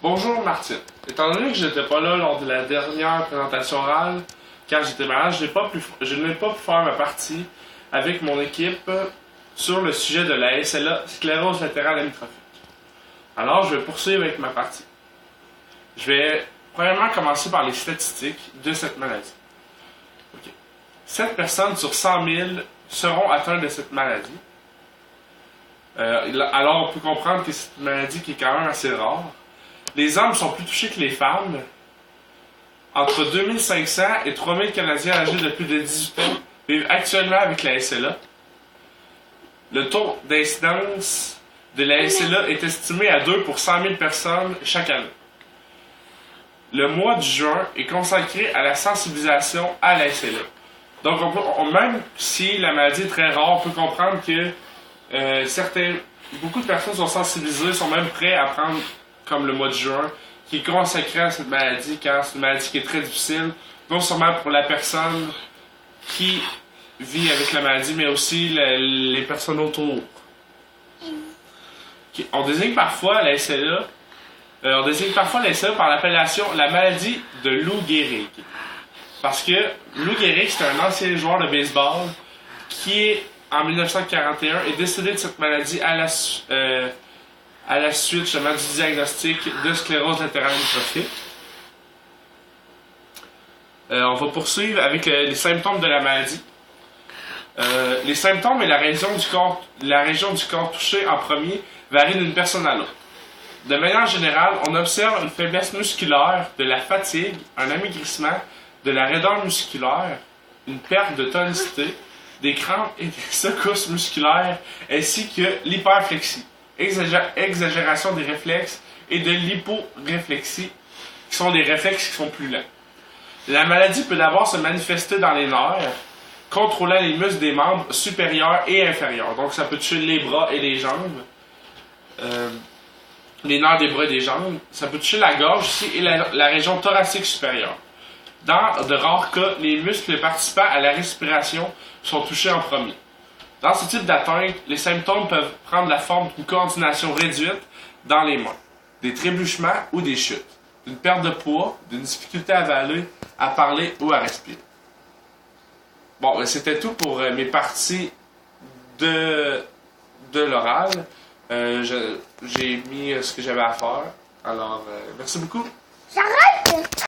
Bonjour Martine. Étant donné que je n'étais pas là lors de la dernière présentation orale, car j'étais malade, je n'ai pas pu faire ma partie avec mon équipe sur le sujet de la SLA, sclérose latérale amyotrophique. Alors, je vais poursuivre avec ma partie. Je vais premièrement commencer par les statistiques de cette maladie. 7 personnes sur 100 000 seront atteintes de cette maladie. Alors, on peut comprendre que c'est une maladie qui est quand même assez rare. Les hommes sont plus touchés que les femmes. Entre 2500 et 3000 Canadiens âgés de plus de 18 ans vivent actuellement avec la SLA. Le taux d'incidence de la SLA est estimé à 2 pour 100 000 personnes chaque année. Le mois de juin est consacré à la sensibilisation à la SLA. Donc, même si la maladie est très rare, on peut comprendre que beaucoup de personnes sont sensibilisées, sont même prêts à prendre comme le mois de juin, qui est consacré à cette maladie, car c'est une maladie qui est très difficile, non seulement pour la personne qui vit avec la maladie, mais aussi les personnes autour. On désigne parfois la SLA, par l'appellation la maladie de Lou Gehrig. Parce que Lou Gehrig, c'est un ancien joueur de baseball qui, en 1941, est décédé de cette maladie à la suite justement du diagnostic de sclérose latérale amyotrophique. On va poursuivre avec les symptômes de la maladie. Les symptômes et la région du corps touchée en premier varient d'une personne à l'autre. De manière générale, on observe une faiblesse musculaire, de la fatigue, un amaigrissement, de la raideur musculaire, une perte de tonicité, des crampes et des secousses musculaires, ainsi que l'hyperflexie, exagération des réflexes et de l'hyporéflexie, qui sont des réflexes qui sont plus lents. La maladie peut d'abord se manifester dans les nerfs, contrôlant les muscles des membres supérieurs et inférieurs. Donc ça peut toucher les bras et les jambes, les nerfs des bras et des jambes. Ça peut toucher la gorge aussi et la région thoracique supérieure. Dans de rares cas, les muscles participant à la respiration sont touchés en premier. Dans ce type d'atteinte, les symptômes peuvent prendre la forme d'une coordination réduite dans les mains, des trébuchements ou des chutes, d'une perte de poids, d'une difficulté à avaler, à parler ou à respirer. Bon, c'était tout pour mes parties de l'oral. J'ai mis ce que j'avais à faire. Alors, merci beaucoup. J'arrête!